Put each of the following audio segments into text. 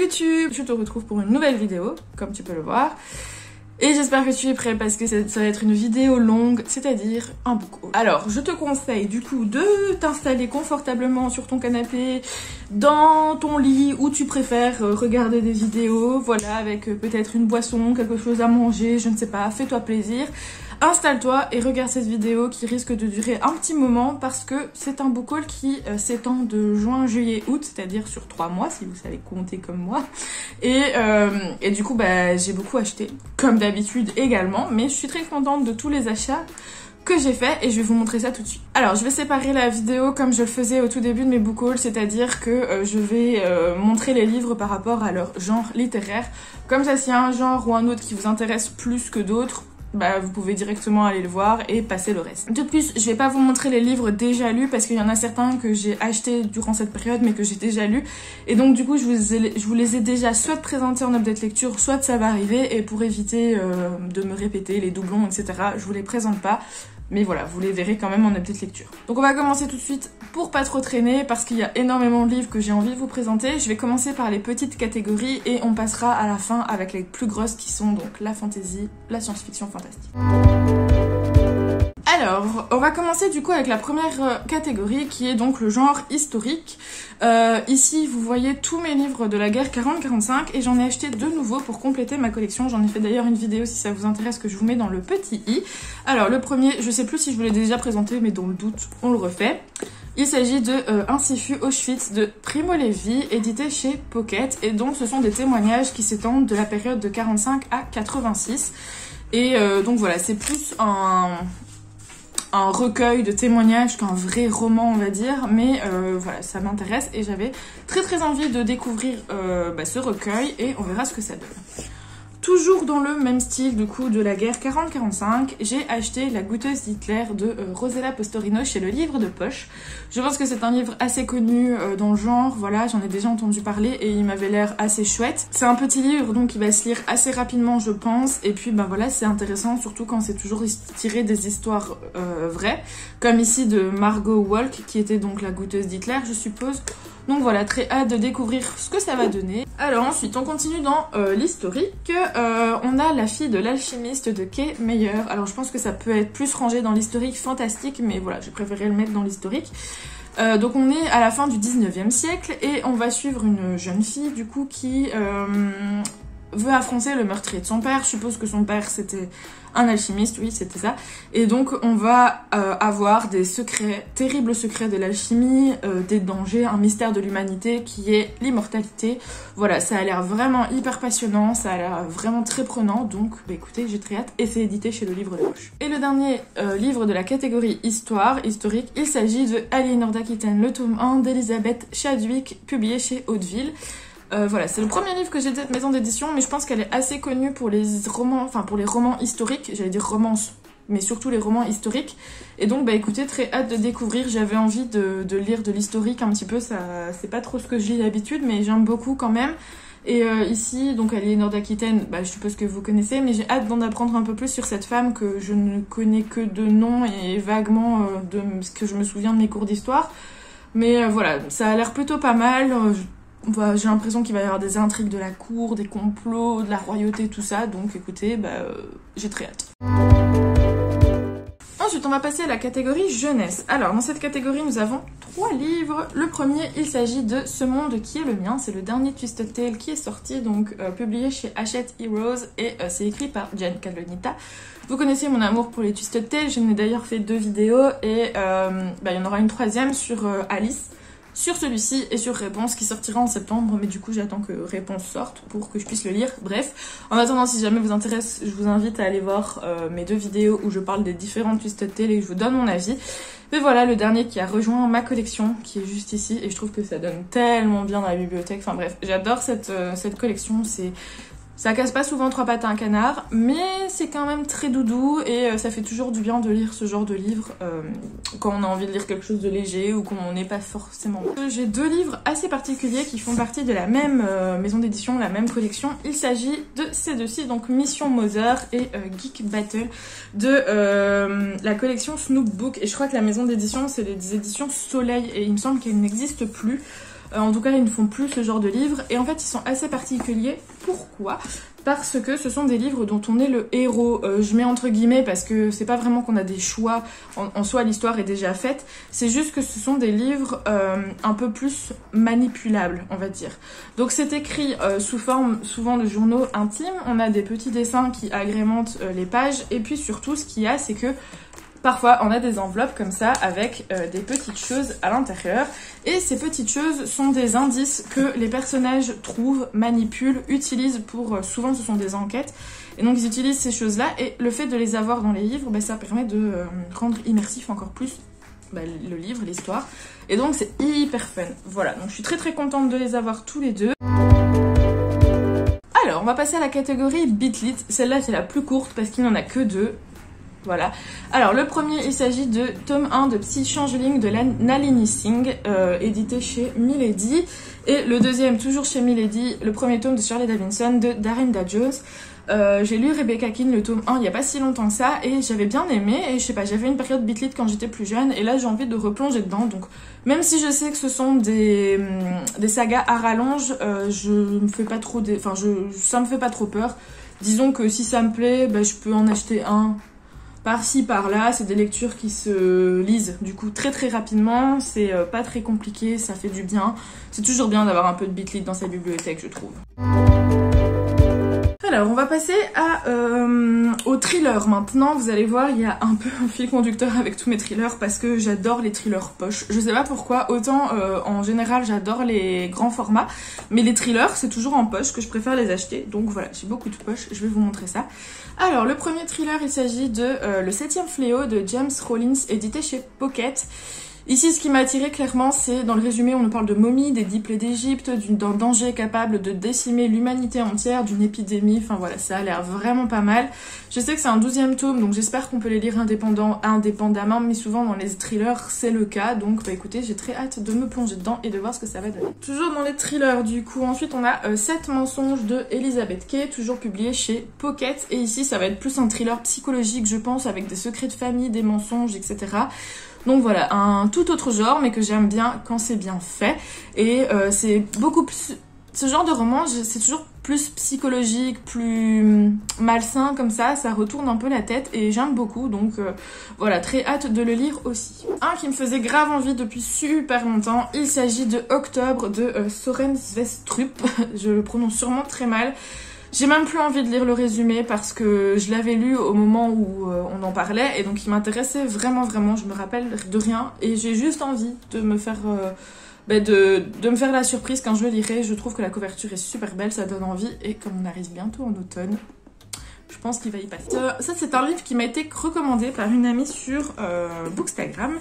YouTube, je te retrouve pour une nouvelle vidéo, comme tu peux le voir. Et j'espère que tu es prêt parce que ça va être une vidéo longue, c'est-à-dire un book haul. Alors, je te conseille du coup de t'installer confortablement sur ton canapé, dans ton lit où tu préfères regarder des vidéos, voilà, avec peut-être une boisson, quelque chose à manger, je ne sais pas, fais-toi plaisir. Installe-toi et regarde cette vidéo qui risque de durer un petit moment parce que c'est un book haul qui s'étend de juin, juillet, août, c'est-à-dire sur 3 mois si vous savez compter comme moi. Et du coup, bah, j'ai beaucoup acheté, comme d'habitude également, mais je suis très contente de tous les achats que j'ai fait et je vais vous montrer ça tout de suite. Alors je vais séparer la vidéo comme je le faisais au tout début de mes book hauls, c'est-à-dire que je vais montrer les livres par rapport à leur genre littéraire. Comme ça, s'il y a un genre ou un autre qui vous intéresse plus que d'autres, bah, vous pouvez directement aller le voir et passer le reste. De plus, je vais pas vous montrer les livres déjà lus parce qu'il y en a certains que j'ai achetés durant cette période mais que j'ai déjà lus. Et donc du coup, je vous les ai déjà soit présentés en update lecture, soit ça va arriver. Et pour éviter de me répéter, les doublons, etc., je vous les présente pas. Mais voilà, vous les verrez quand même en update lecture. Donc on va commencer tout de suite pour pas trop traîner parce qu'il y a énormément de livres que j'ai envie de vous présenter. Je vais commencer par les petites catégories et on passera à la fin avec les plus grosses qui sont donc la fantasy, la science-fiction fantastique. Alors, on va commencer du coup avec la première catégorie qui est donc le genre historique. Ici, vous voyez tous mes livres de la guerre 40-45 et j'en ai acheté de nouveaux pour compléter ma collection. J'en ai fait d'ailleurs une vidéo si ça vous intéresse que je vous mets dans le petit i. Alors, le premier, je sais plus si je vous l'ai déjà présenté, mais dans le doute, on le refait. Il s'agit de Ainsi fut Auschwitz de Primo Levi, édité chez Pocket. Et donc, ce sont des témoignages qui s'étendent de la période de 45 à 86. Et donc voilà, c'est plus un recueil de témoignages qu'un vrai roman on va dire, mais voilà, ça m'intéresse et j'avais très envie de découvrir ce recueil et on verra ce que ça donne. Toujours dans le même style du coup de la guerre 40-45, j'ai acheté La goûteuse d'Hitler de Rosella Postorino chez Le Livre de Poche. Je pense que c'est un livre assez connu dans le genre, voilà, j'en ai déjà entendu parler et il m'avait l'air assez chouette. C'est un petit livre donc il va se lire assez rapidement je pense, et puis ben voilà, c'est intéressant surtout quand c'est toujours tiré des histoires vraies, comme ici de Margot Walk qui était donc la goûteuse d'Hitler je suppose. Donc voilà, très hâte de découvrir ce que ça va donner. Alors ensuite, on continue dans l'historique. On a La fille de l'alchimiste de Kay Meyer. Alors je pense que ça peut être plus rangé dans l'historique fantastique, mais voilà, j'ai préféré le mettre dans l'historique. Donc on est à la fin du 19e siècle et on va suivre une jeune fille du coup qui veut affronter le meurtrier de son père. Je suppose que son père c'était un alchimiste, oui c'était ça. Et donc on va avoir des secrets, terribles secrets de l'alchimie, des dangers, un mystère de l'humanité qui est l'immortalité. Voilà, ça a l'air vraiment hyper passionnant, ça a l'air vraiment très prenant, donc bah, écoutez, j'ai très hâte et c'est édité chez Le Livre de Poche. Et le dernier livre de la catégorie histoire, historique, il s'agit de Aliénor d'Aquitaine, le tome 1 d'Elisabeth Chadwick, publié chez Hauteville. Voilà, c'est le premier livre que j'ai de cette maison d'édition, mais je pense qu'elle est assez connue pour les romans, enfin pour les romans historiques, j'allais dire romances, mais surtout les romans historiques. Et donc bah écoutez, très hâte de découvrir, j'avais envie de lire de l'historique un petit peu, ça c'est pas trop ce que je lis d'habitude, mais j'aime beaucoup quand même. Et ici, donc Aliénor d'Aquitaine, bah, je suppose que vous connaissez, mais j'ai hâte d'en apprendre un peu plus sur cette femme que je ne connais que de nom et vaguement de ce que je me souviens de mes cours d'histoire. Mais voilà, ça a l'air plutôt pas mal. J'ai l'impression qu'il va y avoir des intrigues de la cour, des complots, de la royauté, tout ça. Donc écoutez, j'ai très hâte. Ensuite, on va passer à la catégorie jeunesse. Alors, dans cette catégorie, nous avons 3 livres. Le premier, il s'agit de Ce monde qui est le mien. C'est le dernier Twisted Tale qui est sorti, donc publié chez Hachette Heroes et c'est écrit par Jen Calonita. Vous connaissez mon amour pour les Twisted Tale. J'en ai d'ailleurs fait 2 vidéos et il y en aura une 3e sur Alice. Sur celui-ci et sur Réponse qui sortira en septembre, mais du coup j'attends que Réponse sorte pour que je puisse le lire. Bref, en attendant, si jamais vous intéresse, je vous invite à aller voir mes 2 vidéos où je parle des différentes Twisted Tale et que je vous donne mon avis. Mais voilà, le dernier qui a rejoint ma collection, qui est juste ici, et je trouve que ça donne tellement bien dans la bibliothèque. Enfin bref, j'adore cette collection, ça casse pas souvent 3 pattes à un canard, mais c'est quand même très doudou et ça fait toujours du bien de lire ce genre de livre quand on a envie de lire quelque chose de léger ou quand on n'est pas forcément... J'ai 2 livres assez particuliers qui font partie de la même maison d'édition, la même collection. Il s'agit de ces 2-ci, donc Mission Mother et Geek Battle de la collection Snoop Book. Et je crois que la maison d'édition, c'est les éditions Soleil et il me semble qu'elle n'existe plus. En tout cas, ils ne font plus ce genre de livres. Et en fait, ils sont assez particuliers. Pourquoi ? Parce que ce sont des livres dont on est le héros. Je mets entre guillemets parce que c'est pas vraiment qu'on a des choix. En soi, l'histoire est déjà faite. C'est juste que ce sont des livres un peu plus manipulables, on va dire. Donc c'est écrit sous forme souvent de journaux intimes. On a des petits dessins qui agrémentent les pages. Et puis surtout, ce qu'il y a, c'est que parfois, on a des enveloppes comme ça avec des petites choses à l'intérieur. Et ces petites choses sont des indices que les personnages trouvent, manipulent, utilisent pour... souvent, ce sont des enquêtes. Et donc, ils utilisent ces choses-là. Et le fait de les avoir dans les livres, ça permet de rendre immersif encore plus le livre, l'histoire. Et donc, c'est hyper fun. Voilà, donc je suis très très contente de les avoir tous les deux. Alors, on va passer à la catégorie Bitlit. Celle-là, c'est la plus courte parce qu'il n'en a que 2. Voilà. Alors le premier, il s'agit de tome 1 de Psy Changeling de Nalini Singh, édité chez Milady. Et le deuxième, toujours chez Milady, le premier tome de Shirley Davidson de Darynda Jones. J'ai lu Rebecca Keane, le tome 1, il n'y a pas si longtemps que ça, et j'avais bien aimé, et je sais pas, j'avais une période Bitlit quand j'étais plus jeune, et là j'ai envie de replonger dedans, donc même si je sais que ce sont des sagas à rallonge, je me fais pas trop, ça me fait pas trop peur. Disons que si ça me plaît, je peux en acheter un par-ci, par-là, c'est des lectures qui se lisent du coup très très rapidement, c'est pas très compliqué, ça fait du bien. C'est toujours bien d'avoir un peu de Bitlit dans sa bibliothèque, je trouve. Alors, on va passer au thriller maintenant. Vous allez voir, il y a un peu un fil conducteur avec tous mes thrillers parce que j'adore les thrillers poche. Je sais pas pourquoi, autant en général j'adore les grands formats, mais les thrillers c'est toujours en poche que je préfère les acheter. Donc voilà, j'ai beaucoup de poches, je vais vous montrer ça. Alors, le premier thriller, il s'agit de Le 7e fléau de James Rollins, édité chez Pocket. Ici, ce qui m'a attiré clairement, c'est dans le résumé, on nous parle de momies, des 10 plaies d'Égypte, d'un danger capable de décimer l'humanité entière, d'une épidémie. Enfin voilà, ça a l'air vraiment pas mal. Je sais que c'est un 12e tome, donc j'espère qu'on peut les lire indépendamment, mais souvent dans les thrillers, c'est le cas. Donc écoutez, j'ai très hâte de me plonger dedans et de voir ce que ça va donner. Toujours dans les thrillers, du coup, ensuite on a 7 mensonges de Elizabeth Kay, toujours publié chez Pocket. Et ici, ça va être plus un thriller psychologique, je pense, avec des secrets de famille, des mensonges, etc. Donc voilà, un tout autre genre, mais que j'aime bien quand c'est bien fait. Et c'est beaucoup plus... Ce genre de roman, c'est toujours plus psychologique, plus malsain comme ça retourne un peu la tête et j'aime beaucoup. Donc voilà, très hâte de le lire aussi. Un qui me faisait grave envie depuis super longtemps, il s'agit de Octobre de Soren Svestrup. Je le prononce sûrement très mal. J'ai même plus envie de lire le résumé parce que je l'avais lu au moment où on en parlait et donc il m'intéressait vraiment, je me rappelle de rien et j'ai juste envie de me faire de me faire la surprise quand je le lirai. Je trouve que la couverture est super belle, ça donne envie et comme on arrive bientôt en automne, je pense qu'il va y passer. Ça, c'est un livre qui m'a été recommandé par une amie sur Bookstagram.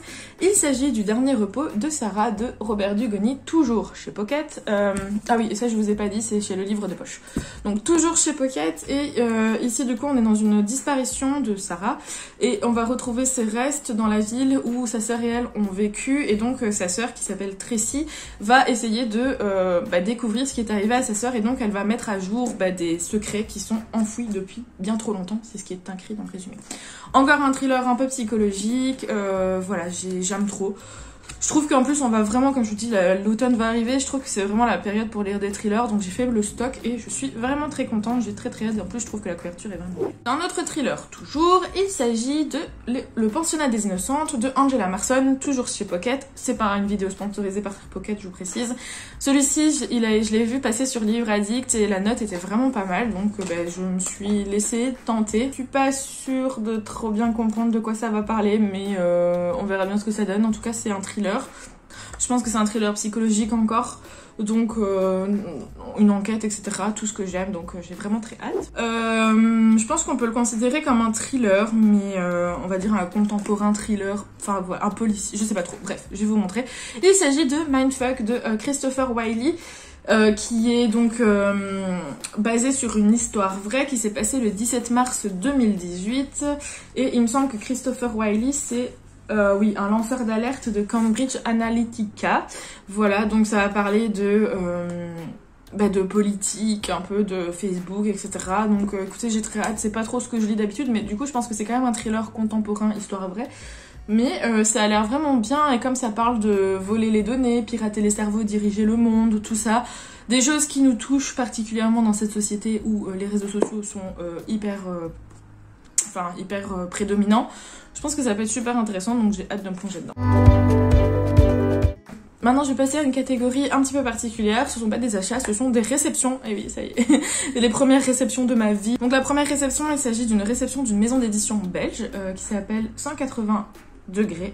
Il s'agit du Dernier repos de Sarah de Robert Dugoni, toujours chez Pocket. Ah oui, ça je vous ai pas dit, c'est chez Le Livre de Poche. Donc toujours chez Pocket et ici du coup on est dans une disparition de Sarah et on va retrouver ses restes dans la ville où sa sœur et elle ont vécu et donc sa sœur qui s'appelle Tracy va essayer de découvrir ce qui est arrivé à sa sœur et donc elle va mettre à jour des secrets qui sont enfouis depuis bien trop longtemps, c'est ce qui est écrit dans le résumé. Encore un thriller un peu psychologique, voilà, j'aime trop. Je trouve qu'en plus on va vraiment, comme je vous dis, l'automne va arriver, je trouve que c'est vraiment la période pour lire des thrillers, donc j'ai fait le stock et je suis vraiment très contente, j'ai très hâte, et en plus je trouve que la couverture est vraiment belle. Un autre thriller, toujours, il s'agit de Le Pensionnat des Innocentes de Angela Marson, toujours chez Pocket, c'est pas une vidéo sponsorisée par Pocket, je vous précise. Celui-ci, je l'ai vu passer sur Livre Addict et la note était vraiment pas mal, donc je me suis laissée tenter. Je suis pas sûre de trop bien comprendre de quoi ça va parler, mais on verra bien ce que ça donne, en tout cas c'est un thriller. Je pense que c'est un thriller psychologique encore, donc une enquête, etc. Tout ce que j'aime, donc j'ai vraiment très hâte. Je pense qu'on peut le considérer comme un thriller, mais on va dire un contemporain thriller, enfin voilà, un policier, je sais pas trop. Bref, je vais vous montrer. Il s'agit de Mindfuck de Christopher Wiley. Qui est donc basé sur une histoire vraie qui s'est passée le 17 mars 2018 et il me semble que Christopher Wiley c'est oui, un lanceur d'alerte de Cambridge Analytica. Voilà, donc ça va parler de politique, un peu de Facebook, etc. Donc écoutez, j'ai très hâte, c'est pas trop ce que je lis d'habitude, mais du coup je pense que c'est quand même un thriller contemporain, histoire vraie. Mais ça a l'air vraiment bien, et comme ça parle de voler les données, pirater les cerveaux, diriger le monde, tout ça, des choses qui nous touchent particulièrement dans cette société où les réseaux sociaux sont hyper prédominants. Je pense que ça peut être super intéressant, donc j'ai hâte de me plonger dedans. Maintenant, je vais passer à une catégorie un petit peu particulière. Ce sont pas des achats, ce sont des réceptions. Et oui, ça y est, les premières réceptions de ma vie. Donc la première réception, il s'agit d'une réception d'une maison d'édition belge qui s'appelle 180 degrés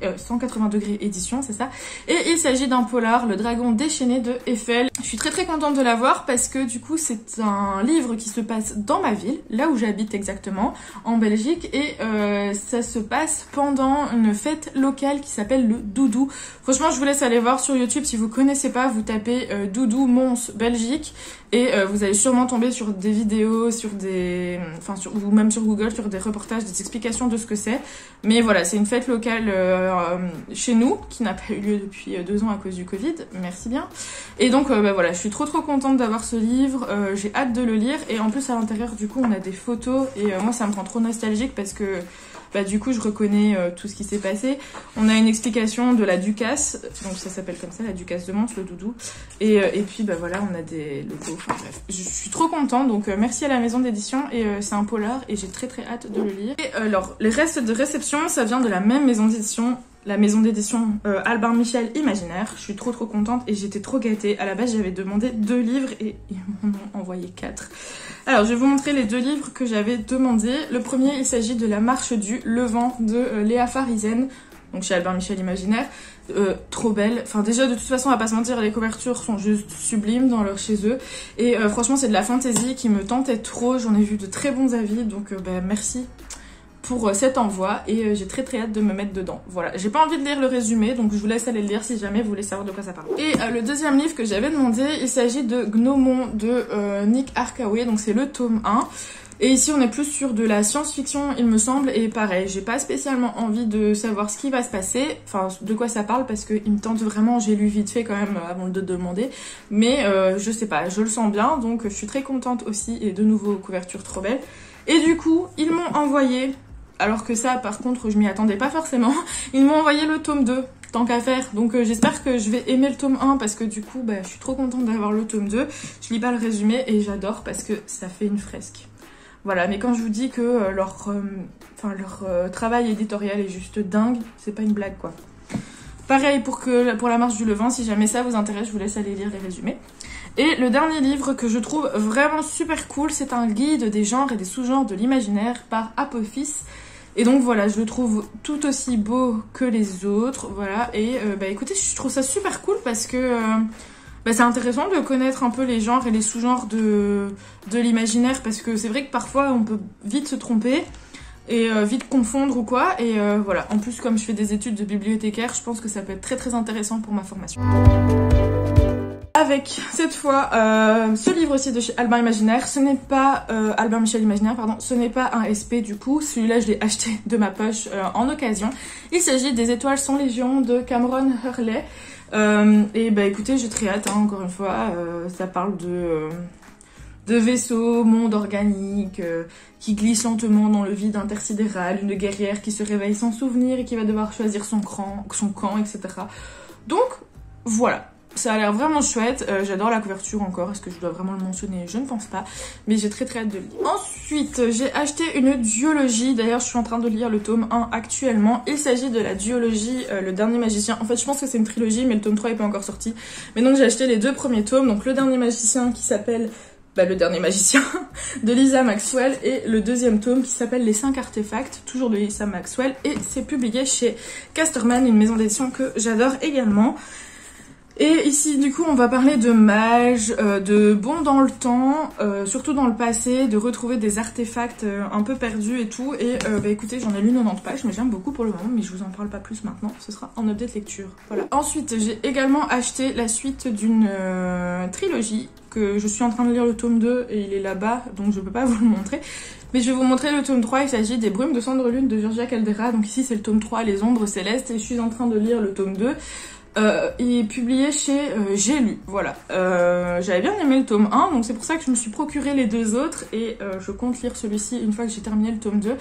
édition, c'est ça. Et il s'agit d'un polar, Le Dragon déchaîné de Eiffel. Je suis très contente de l'avoir parce que du coup c'est un livre qui se passe dans ma ville, là où j'habite exactement, en Belgique, et ça se passe pendant une fête locale qui s'appelle le Doudou. Franchement, je vous laisse aller voir sur YouTube si vous connaissez pas, vous tapez Doudou Mons Belgique et vous allez sûrement tomber sur des vidéos, ou même sur Google, sur des reportages, des explications de ce que c'est. Mais voilà, c'est une fête locale chez nous, qui n'a pas eu lieu depuis 2 ans à cause du Covid, merci bien. Et donc voilà, je suis trop contente d'avoir ce livre, j'ai hâte de le lire, et en plus à l'intérieur du coup on a des photos, et moi ça me rend trop nostalgique parce que du coup je reconnais tout ce qui s'est passé. On a une explication de la Ducasse, donc ça s'appelle comme ça, la Ducasse de Mons, le Doudou, et puis voilà, on a des logos, enfin bref, je suis trop contente, donc merci à la maison d'édition, et c'est un polar et j'ai très hâte de le lire. Et alors les restes de réception, ça vient de la même maison d'édition, la maison d'édition Albin Michel Imaginaire. Je suis trop contente et j'étais trop gâtée. À la base j'avais demandé 2 livres et ils m'en ont envoyé 4. Alors je vais vous montrer les 2 livres que j'avais demandé. Le premier, il s'agit de La Marche du Levant de Léa Farizen, donc chez Albin Michel Imaginaire. Trop belle, enfin déjà de toute façon on va pas se mentir, les couvertures sont juste sublimes chez eux, et franchement c'est de la fantasy qui me tentait trop, j'en ai vu de très bons avis, donc merci pour cet envoi, et j'ai très hâte de me mettre dedans. Voilà, j'ai pas envie de lire le résumé, donc je vous laisse aller le lire si jamais vous voulez savoir de quoi ça parle. Et le deuxième livre que j'avais demandé, il s'agit de Gnomon de Nick Harkaway, donc c'est le tome 1. Et ici on est plus sur de la science-fiction il me semble, et pareil, j'ai pas spécialement envie de savoir ce qui va se passer, enfin de quoi ça parle, parce qu'il me tente vraiment, j'ai lu vite fait quand même avant de demander, mais je sais pas, je le sens bien, donc je suis très contente aussi, et de nouveau couverture trop belle. Et du coup ils m'ont envoyé, alors que ça par contre je m'y attendais pas forcément, ils m'ont envoyé le tome 2. Tant qu'à faire, donc j'espère que je vais aimer le tome 1 parce que du coup je suis trop contente d'avoir le tome 2. Je lis pas le résumé et j'adore parce que ça fait une fresque. Voilà, mais quand je vous dis que leur travail éditorial est juste dingue, c'est pas une blague quoi. Pareil pour La Marche du Levant, si jamais ça vous intéresse, je vous laisse aller lire les résumés. Et le dernier livre que je trouve vraiment super cool, c'est un guide des genres et des sous-genres de l'imaginaire par Apophis. Et donc voilà, je le trouve tout aussi beau que les autres, voilà. Et écoutez, je trouve ça super cool parce que c'est intéressant de connaître un peu les genres et les sous-genres de l'imaginaire, parce que c'est vrai que parfois on peut vite se tromper et vite confondre ou quoi, et voilà. En plus, comme je fais des études de bibliothécaire, je pense que ça peut être très intéressant pour ma formation. Avec cette fois ce livre aussi de chez Albin Imaginaire, ce n'est pas Albin Michel Imaginaire, pardon, ce n'est pas un SP du coup, celui-là je l'ai acheté de ma poche en occasion. Il s'agit des Étoiles sont légion de Cameron Hurley. Écoutez, j'ai très hâte, encore une fois, ça parle de vaisseaux, monde organique, qui glisse lentement dans le vide intersidéral, une guerrière qui se réveille sans souvenir et qui va devoir choisir son camp, etc. Donc, voilà. Ça a l'air vraiment chouette, j'adore la couverture encore, est-ce que je dois vraiment le mentionner? Je ne pense pas, mais j'ai très hâte de le lire. Ensuite, j'ai acheté une duologie, d'ailleurs je suis en train de lire le tome 1 actuellement. Il s'agit de la duologie Le Dernier Magicien, en fait je pense que c'est une trilogie mais le tome 3 n'est pas encore sorti. Mais donc j'ai acheté les 2 premiers tomes, donc Le Dernier Magicien qui s'appelle Le Dernier Magicien de Lisa Maxwell, et le 2e tome qui s'appelle Les 5 artefacts, toujours de Lisa Maxwell, et c'est publié chez Casterman, une maison d'édition que j'adore également. Et ici, du coup, on va parler de mages, de bons dans le temps, surtout dans le passé, de retrouver des artefacts un peu perdus et tout. Et écoutez, j'en ai lu 90 pages, mais j'aime beaucoup pour le moment, mais je vous en parle pas plus maintenant, ce sera en update lecture. Voilà. Ensuite, j'ai également acheté la suite d'une trilogie, que je suis en train de lire le tome 2, et il est là-bas, donc je peux pas vous le montrer. Mais je vais vous montrer le tome 3, il s'agit des Brumes de Cendre Lune de Georgia Caldera. Donc ici, c'est le tome 3, Les Ombres Célestes, et je suis en train de lire le tome 2. Il est publié chez J'ai lu, voilà. J'avais bien aimé le tome 1, donc c'est pour ça que je me suis procuré les 2 autres, et je compte lire celui-ci une fois que j'ai terminé le tome 2.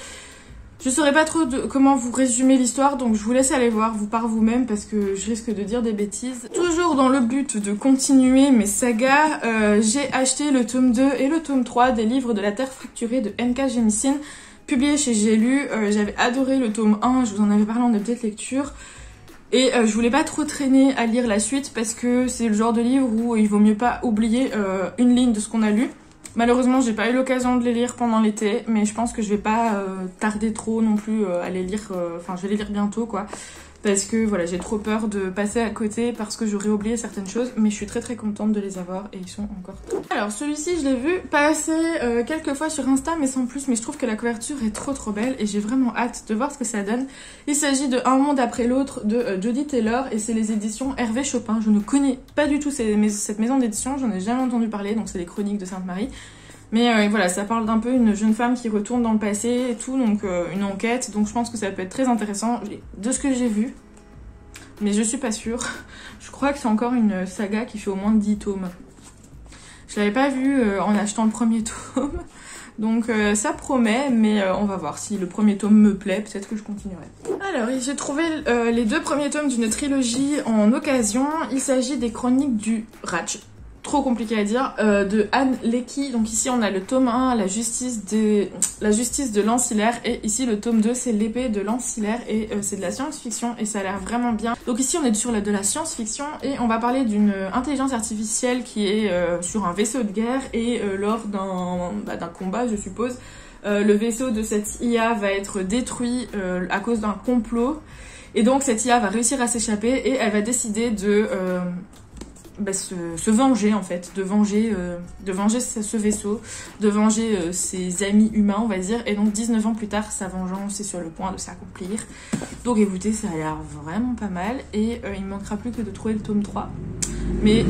Je saurais pas trop comment vous résumer l'histoire, donc je vous laisse aller voir vous par vous-même parce que je risque de dire des bêtises. Toujours dans le but de continuer mes sagas, j'ai acheté le tome 2 et le tome 3 des livres de la Terre fracturée de N.K. Jemisin, publié chez J'ai lu. J'avais adoré le tome 1, je vous en avais parlé en update lecture. Et je voulais pas trop traîner à lire la suite parce que c'est le genre de livre où il vaut mieux pas oublier une ligne de ce qu'on a lu. Malheureusement, j'ai pas eu l'occasion de les lire pendant l'été, mais je pense que je vais pas tarder trop non plus à les lire. Enfin, je vais les lire bientôt, quoi. Parce que voilà, j'ai trop peur de passer à côté parce que j'aurais oublié certaines choses, mais je suis très contente de les avoir et ils sont encore top. Alors celui-ci, je l'ai vu passer quelques fois sur Insta, mais sans plus, mais je trouve que la couverture est trop belle et j'ai vraiment hâte de voir ce que ça donne. Il s'agit de Un monde après l'autre de Jodi Taylor et c'est les éditions Hervé Chopin. Je ne connais pas du tout cette maison d'édition, j'en ai jamais entendu parler, donc c'est les Chroniques de Sainte-Marie. Mais voilà, ça parle d'un peu une jeune femme qui retourne dans le passé et tout, donc une enquête, donc je pense que ça peut être très intéressant de ce que j'ai vu. Mais je suis pas sûre. Je crois que c'est encore une saga qui fait au moins 10 tomes. Je l'avais pas vu en achetant le premier tome, donc ça promet, mais on va voir. Si le premier tome me plaît, peut-être que je continuerai. Alors, j'ai trouvé les 2 premiers tomes d'une trilogie en occasion. Il s'agit des Chroniques du Raj. Trop compliqué à dire, de Anne Leckie. Donc ici on a le tome 1, la justice de l'ancillaire, et ici le tome 2 c'est l'épée de l'ancillaire, et c'est de la science-fiction et ça a l'air vraiment bien. Donc ici on est sur de la science-fiction et on va parler d'une intelligence artificielle qui est sur un vaisseau de guerre et lors d'un combat je suppose, le vaisseau de cette IA va être détruit à cause d'un complot, et donc cette IA va réussir à s'échapper et elle va décider de se venger en fait, de venger ce vaisseau, de venger ses amis humains on va dire, et donc 19 ans plus tard sa vengeance est sur le point de s'accomplir. Donc écoutez, ça a l'air vraiment pas mal et il me manquera plus que de trouver le tome 3, mais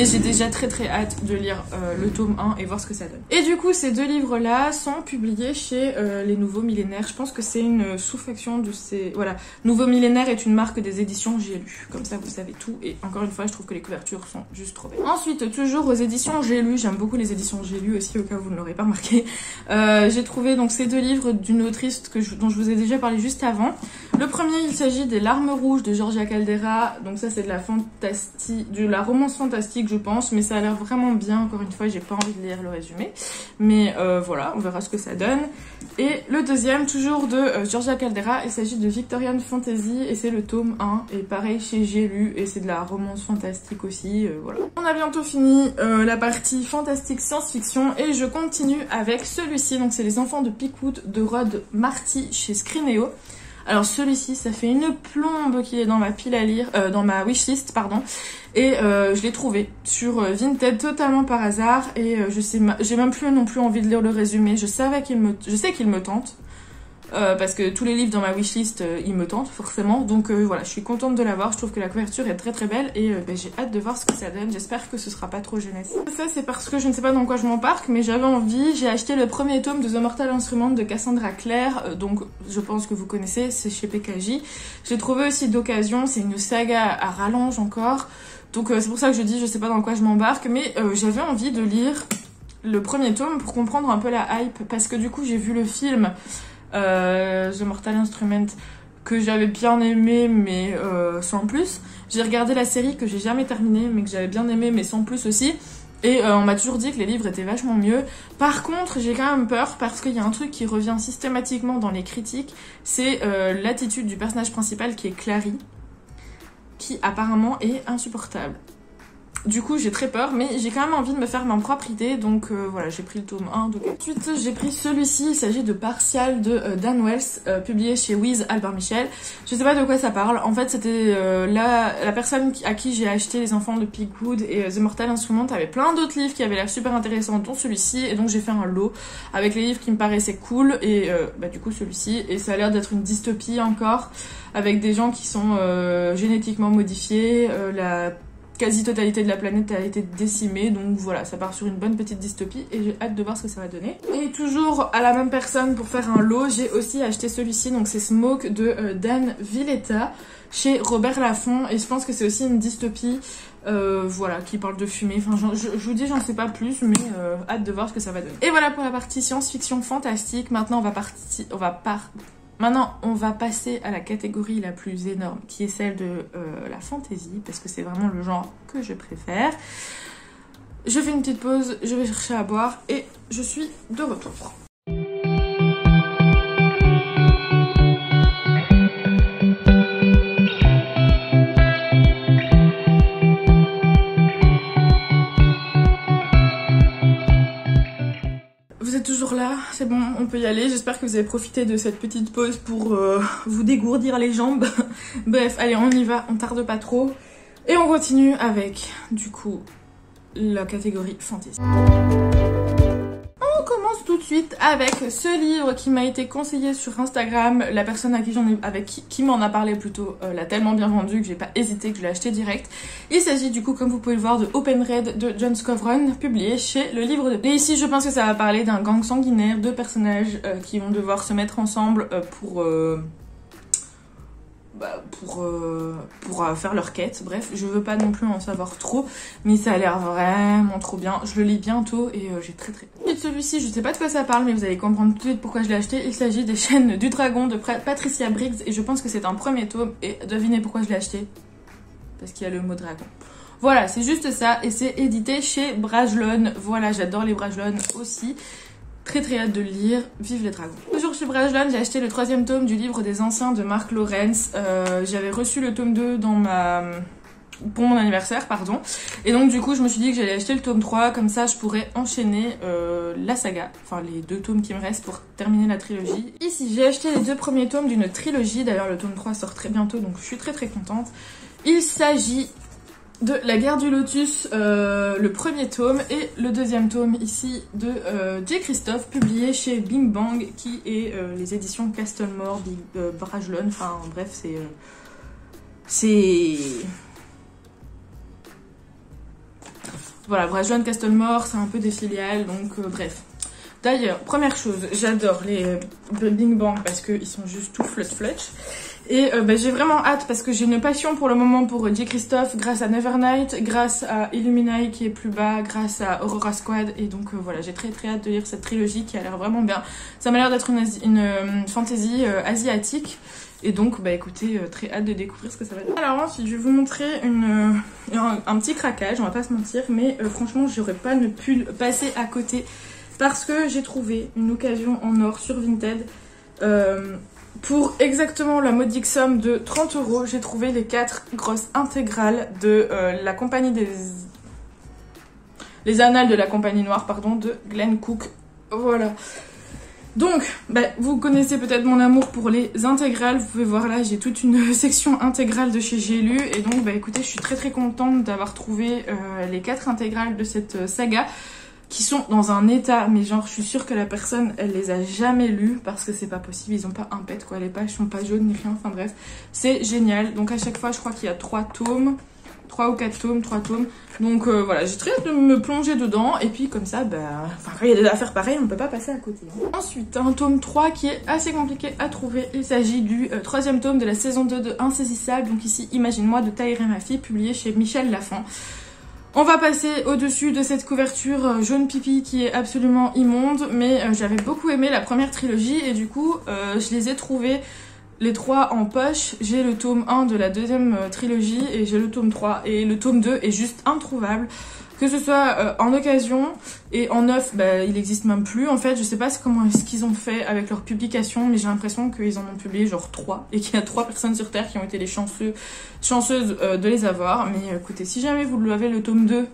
j'ai déjà très hâte de lire le tome 1 et voir ce que ça donne. Et du coup ces 2 livres là sont publiés chez les Nouveaux Millénaires. Je pense que c'est une sous-faction de ces... Voilà, Nouveaux Millénaires est une marque des éditions J'ai lu. Comme ça vous savez tout, et encore une fois je trouve que les couvertures sont juste trop belles. Ensuite toujours aux éditions J'ai lu, j'aime beaucoup les éditions J'ai lu aussi au cas où vous ne l'aurez pas remarqué. J'ai trouvé donc ces 2 livres d'une autrice dont je vous ai déjà parlé juste avant. Le premier il s'agit des Larmes rouges de Georgia Caldera, donc ça c'est de la romance fantastique je pense, mais ça a l'air vraiment bien. Encore une fois j'ai pas envie de lire le résumé, mais voilà, on verra ce que ça donne. Et le deuxième toujours de Georgia Caldera, il s'agit de Victorian Fantasy et c'est le tome 1, et pareil chez J'ai lu et c'est de la romance fantastique aussi, voilà. On a bientôt fini la partie fantastique science-fiction et je continue avec celui-ci, donc c'est Les Enfants de Pickwood de Rod Marty chez Scrinéo. Alors celui-ci, ça fait une plombe qu'il est dans ma pile à lire, dans ma wishlist, pardon. Et je l'ai trouvé sur Vinted totalement par hasard. Et j'ai même plus non plus envie de lire le résumé. Je sais qu'il me tente. Parce que tous les livres dans ma wishlist, ils me tentent forcément. Donc voilà, je suis contente de l'avoir. Je trouve que la couverture est très belle et j'ai hâte de voir ce que ça donne. J'espère que ce sera pas trop jeunesse. Ça c'est parce que je ne sais pas dans quoi je m'embarque, mais j'avais envie. J'ai acheté le premier tome de The Mortal Instrument de Cassandra Clare, donc je pense que vous connaissez, c'est chez PKJ. Je l'ai trouvé aussi d'occasion, c'est une saga à rallonge encore. Donc c'est pour ça que je dis je sais pas dans quoi je m'embarque, mais j'avais envie de lire le premier tome pour comprendre un peu la hype, parce que du coup j'ai vu le film The Mortal Instrument que j'avais bien aimé mais sans plus. J'ai regardé la série que j'ai jamais terminée mais que j'avais bien aimé mais sans plus aussi, et on m'a toujours dit que les livres étaient vachement mieux. Par contre j'ai quand même peur parce qu'il y a un truc qui revient systématiquement dans les critiques, c'est l'attitude du personnage principal qui est Clary, qui apparemment est insupportable. Du coup j'ai très peur, mais j'ai quand même envie de me faire ma propre idée, donc voilà, j'ai pris le tome 1. Donc. Ensuite j'ai pris celui-ci, il s'agit de Partial de Dan Wells, publié chez Wiz Albert Michel. Je sais pas de quoi ça parle, en fait c'était la personne à qui j'ai acheté Les Enfants de Pickwood et The Mortal Instrument avait plein d'autres livres qui avaient l'air super intéressants, dont celui-ci, et donc j'ai fait un lot avec les livres qui me paraissaient cool, et du coup celui-ci, et ça a l'air d'être une dystopie encore, avec des gens qui sont génétiquement modifiés, la quasi-totalité de la planète a été décimée, donc voilà, ça part sur une bonne petite dystopie et j'ai hâte de voir ce que ça va donner. Et toujours à la même personne pour faire un lot, j'ai aussi acheté celui-ci, donc c'est Smoke de Dan Villetta chez Robert Laffont, et je pense que c'est aussi une dystopie voilà, qui parle de fumée. Enfin, je vous dis, j'en sais pas plus, mais hâte de voir ce que ça va donner. Et voilà pour la partie science-fiction fantastique. Maintenant, Maintenant, on va passer à la catégorie la plus énorme, qui est celle de la fantasy, parce que c'est vraiment le genre que je préfère. Je fais une petite pause, je vais chercher à boire et je suis de retour. Vous êtes toujours là, c'est bon, on peut y aller. J'espère que vous avez profité de cette petite pause pour vous dégourdir les jambes. Bref, allez, on y va, on tarde pas trop. Et on continue avec, du coup, la catégorie fantasy. On commence tout de suite avec ce livre qui m'a été conseillé sur Instagram. La personne à qui qui m'en a parlé plutôt l'a tellement bien vendu que j'ai pas hésité, que je l'ai acheté direct. Il s'agit du coup, comme vous pouvez le voir, de Open Raid de John Scovron, publié chez Le Livre de... Et ici, je pense que ça va parler d'un gang sanguinaire, deux personnages qui vont devoir se mettre ensemble pour faire leur quête. Bref, je veux pas non plus en savoir trop, mais ça a l'air vraiment trop bien. Je le lis bientôt et j'ai très hâte. Et celui-ci, je sais pas de quoi ça parle, mais vous allez comprendre tout de suite pourquoi je l'ai acheté. Il s'agit des Chaînes du Dragon de Patricia Briggs et je pense que c'est un premier tome. Et devinez pourquoi je l'ai acheté? Parce qu'il y a le mot dragon. Voilà, c'est juste ça et c'est édité chez Brajlon. Voilà, j'adore les Brajlon aussi. Très hâte de le lire, vive les dragons. Toujours chez Brajlon, j'ai acheté le 3e tome du livre des anciens de Mark Lawrence. J'avais reçu le tome 2 pour mon anniversaire, pardon. Et donc du coup, je me suis dit que j'allais acheter le tome 3, comme ça je pourrais enchaîner la saga, enfin les 2 tomes qui me restent pour terminer la trilogie. Ici, j'ai acheté les 2 premiers tomes d'une trilogie, d'ailleurs le tome 3 sort très bientôt, donc je suis très contente. Il s'agit de La Guerre du Lotus, le 1er tome, et le 2e tome ici de J. Christophe, publié chez Bing Bang, qui est les éditions Castlemore, Brajlon, enfin bref, voilà, Brajlon, Castlemore, c'est un peu des filiales, donc bref. D'ailleurs, première chose, j'adore les Bing Bang parce qu'ils sont juste tout flutch. Et j'ai vraiment hâte parce que j'ai une passion pour le moment pour J. Christophe grâce à Nevernight, grâce à Illuminae qui est plus bas, grâce à Aurora Squad. Et donc voilà, j'ai très hâte de lire cette trilogie qui a l'air vraiment bien. Ça m'a l'air d'être une fantasy asiatique. Et donc écoutez, très hâte de découvrir ce que ça va être. Alors ensuite, je vais vous montrer un petit craquage, on va pas se mentir. Mais franchement, j'aurais pas pu passer à côté parce que j'ai trouvé une occasion en or sur Vinted. Pour exactement la modique somme de 30 €, j'ai trouvé les 4 grosses intégrales de la compagnie les annales de la compagnie noire, pardon, de Glenn Cook. Voilà. Donc, vous connaissez peut-être mon amour pour les intégrales. Vous pouvez voir là, j'ai toute une section intégrale de chez J'ai lu. Et donc, écoutez, je suis très contente d'avoir trouvé les 4 intégrales de cette saga, qui sont dans un état, mais genre je suis sûre que la personne elle les a jamais lues parce que c'est pas possible, ils ont pas un pet quoi, les pages sont pas jaunes ni rien, enfin bref, c'est génial. Donc à chaque fois je crois qu'il y a 3 tomes, 3 ou 4 tomes, 3 tomes, donc voilà, j'ai très hâte de me plonger dedans et puis comme ça, quand il y a des affaires pareilles, on peut pas passer à côté. Ensuite, un tome 3 qui est assez compliqué à trouver, il s'agit du 3e tome de la saison 2 de Insaisissable, donc ici Imagine-moi de Tahiré Mafi, publié chez Michel Lafon. On va passer au-dessus de cette couverture jaune pipi qui est absolument immonde, mais j'avais beaucoup aimé la première trilogie et du coup je les ai trouvés les 3 en poche. J'ai le tome 1 de la 2e trilogie et j'ai le tome 3 et le tome 2 est juste introuvable. Que ce soit en occasion et en neuf, il n'existe même plus. En fait, je sais pas comment est-ce qu'ils ont fait avec leur publication, mais j'ai l'impression qu'ils en ont publié genre 3 et qu'il y a 3 personnes sur Terre qui ont été les chanceuses de les avoir. Mais écoutez, si jamais vous avez le tome 2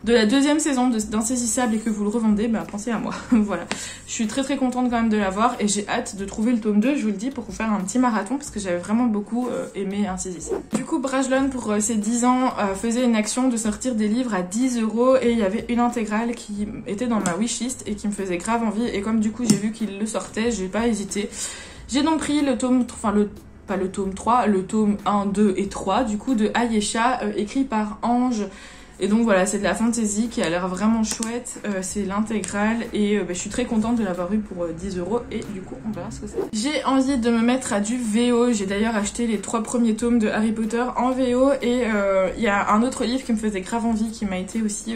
de la 2e saison d'Insaisissable et que vous le revendez, pensez à moi. Voilà. Je suis très contente quand même de l'avoir et j'ai hâte de trouver le tome 2, je vous le dis, pour vous faire un petit marathon parce que j'avais vraiment beaucoup aimé Insaisissable. Du coup, Brajlon, pour ses 10 ans, faisait une action de sortir des livres à 10 € et il y avait une intégrale qui était dans ma wishlist et qui me faisait grave envie et comme du coup j'ai vu qu'il le sortait, j'ai pas hésité. J'ai donc pris le tome, pas le tome 3, le tome 1, 2 et 3 du coup de Ayesha, écrit par Ange Et donc voilà, c'est de la fantasy qui a l'air vraiment chouette, c'est l'intégrale et je suis très contente de l'avoir eu pour 10 € et du coup on verra ce que c'est. J'ai envie de me mettre à du VO, j'ai d'ailleurs acheté les 3 premiers tomes de Harry Potter en VO et il y a un autre livre qui me faisait grave envie qui m'a été aussi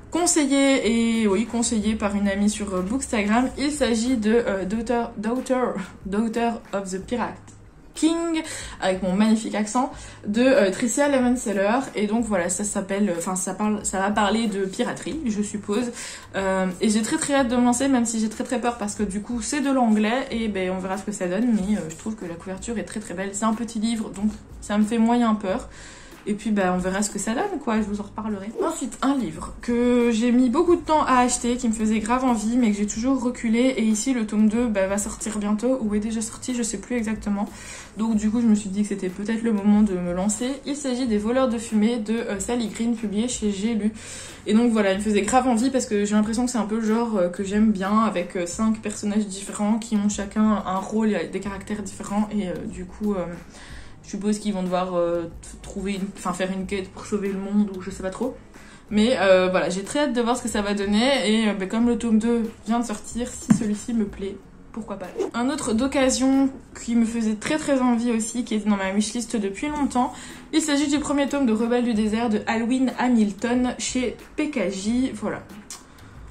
conseillé par une amie sur Bookstagram. Il s'agit de Daughter of the Pirate King, avec mon magnifique accent, de Tricia Lemonseller. Et donc voilà, ça va parler de piraterie, je suppose. Et j'ai très hâte de me lancer, même si j'ai très peur parce que du coup c'est de l'anglais et on verra ce que ça donne. Mais je trouve que la couverture est très belle. C'est un petit livre, donc ça me fait moyen peur. Et puis on verra ce que ça donne quoi, je vous en reparlerai. Ensuite, un livre que j'ai mis beaucoup de temps à acheter, qui me faisait grave envie, mais que j'ai toujours reculé. Et ici, le tome 2 va sortir bientôt, ou est déjà sorti, je sais plus exactement. Donc du coup, je me suis dit que c'était peut-être le moment de me lancer. Il s'agit des Voleurs de fumée de Sally Green, publié chez J'ai lu. Et donc voilà, il me faisait grave envie parce que j'ai l'impression que c'est un peu le genre que j'aime bien, avec 5 personnages différents qui ont chacun un rôle et des caractères différents. Et du coup... je suppose qu'ils vont devoir faire une quête pour sauver le monde ou je sais pas trop. Mais voilà, j'ai très hâte de voir ce que ça va donner. Et comme le tome 2 vient de sortir, si celui-ci me plaît, pourquoi pas. Un autre d'occasion qui me faisait très envie aussi, qui était dans ma wishlist depuis longtemps. Il s'agit du premier tome de Rebelles du désert de Alwyn Hamilton chez PKJ. Voilà.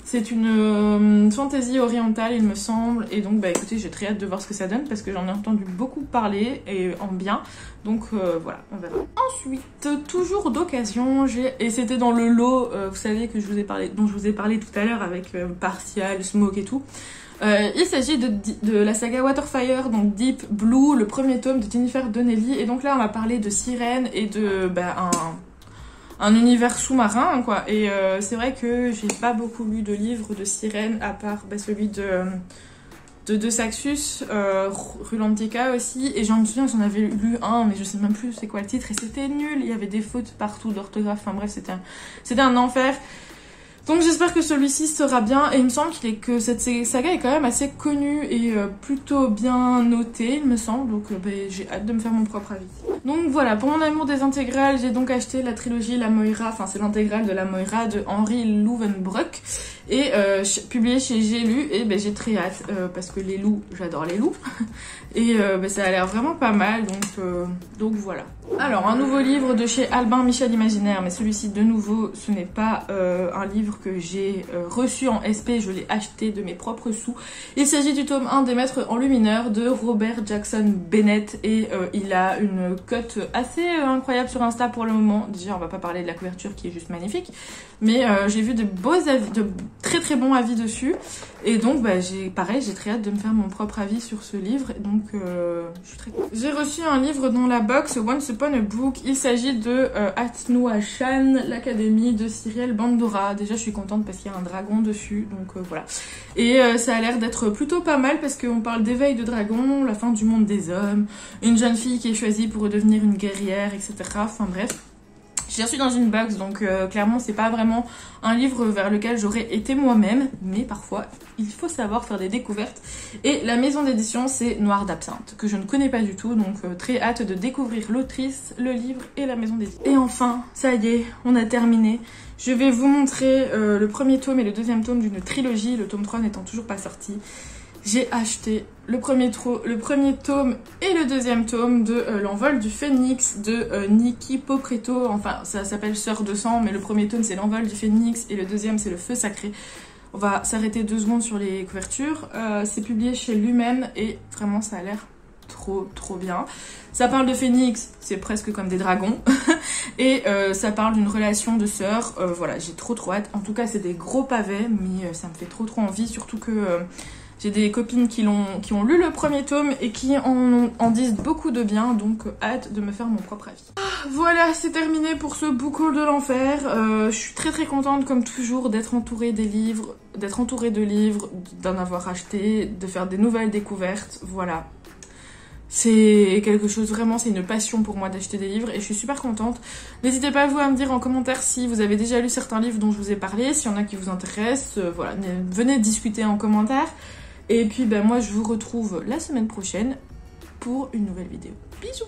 C'est une fantasy orientale, il me semble, et donc écoutez, j'ai très hâte de voir ce que ça donne parce que j'en ai entendu beaucoup parler et en bien, donc voilà, on verra. Ensuite, toujours d'occasion, et c'était dans le lot, vous savez que dont je vous ai parlé tout à l'heure avec Partial, Smoke et tout. Il s'agit de la saga Waterfire, donc Deep Blue, le premier tome de Jennifer Donnelly, et donc là on va parler de sirènes et de un univers sous-marin quoi. Et c'est vrai que j'ai pas beaucoup lu de livres de sirènes à part celui de Saxus, Rulantica aussi, et j'en me souviens que j'en avais lu un mais je sais même plus c'est quoi le titre et c'était nul, il y avait des fautes partout d'orthographe, enfin bref c'était un enfer. Donc j'espère que celui-ci sera bien, et il me semble que cette saga est quand même assez connue et plutôt bien notée, il me semble, donc j'ai hâte de me faire mon propre avis. Donc voilà, pour mon amour des intégrales, j'ai donc acheté la trilogie La Moira, enfin c'est l'intégrale de La Moira de Henri Louwenbrock, et publié chez J'ai lu, et j'ai très hâte, parce que les loups, j'adore les loups, et ça a l'air vraiment pas mal, donc voilà. Alors, un nouveau livre de chez Albin Michel Imaginaire, mais celui-ci de nouveau, ce n'est pas un livre que j'ai reçu en SP, je l'ai acheté de mes propres sous. Il s'agit du tome 1 des Maîtres enlumineurs de Robert Jackson Bennett, et il a une cote assez incroyable sur Insta pour le moment. Déjà, on va pas parler de la couverture qui est juste magnifique, mais j'ai vu de beaux avis, de très bons avis dessus, et donc j'ai très hâte de me faire mon propre avis sur ce livre, et donc je suis très contente. J'ai reçu un livre dans la box, Once Upon a Book. Il s'agit de Atnouachan, l'Académie de Cyrielle Bandora. Déjà je suis contente parce qu'il y a un dragon dessus, donc voilà. Et ça a l'air d'être plutôt pas mal parce qu'on parle d'éveil de dragon, la fin du monde des hommes, une jeune fille qui est choisie pour devenir une guerrière, etc. Enfin bref. J'ai reçu dans une box, donc clairement c'est pas vraiment un livre vers lequel j'aurais été moi-même, mais parfois il faut savoir faire des découvertes. Et la maison d'édition c'est Noir d'Absinthe, que je ne connais pas du tout, donc très hâte de découvrir l'autrice, le livre et la maison d'édition. Et enfin, ça y est, on a terminé. Je vais vous montrer le premier tome et le deuxième tome d'une trilogie, le tome 3 n'étant toujours pas sorti. J'ai acheté le premier tome et le deuxième tome de L'Envol du Phénix de Nikki Popretto. Enfin, ça s'appelle Sœur de sang, mais le premier tome c'est L'Envol du Phénix et le deuxième c'est Le Feu Sacré. On va s'arrêter 2 secondes sur les couvertures. C'est publié chez Lumen et vraiment ça a l'air trop bien. Ça parle de phénix, c'est presque comme des dragons. Et ça parle d'une relation de sœurs. Voilà, j'ai trop hâte. En tout cas, c'est des gros pavés, mais ça me fait trop envie, surtout que... j'ai des copines qui ont lu le premier tome et qui en disent beaucoup de bien, donc hâte de me faire mon propre avis. Voilà, c'est terminé pour ce book haul de l'enfer. Je suis très contente comme toujours d'être entourée de livres, d'en avoir acheté, de faire des nouvelles découvertes, voilà. C'est quelque chose, vraiment, c'est une passion pour moi d'acheter des livres et je suis super contente. N'hésitez pas vous à me dire en commentaire si vous avez déjà lu certains livres dont je vous ai parlé, s'il y en a qui vous intéressent, voilà, venez discuter en commentaire. Et puis moi je vous retrouve la semaine prochaine pour une nouvelle vidéo. Bisous!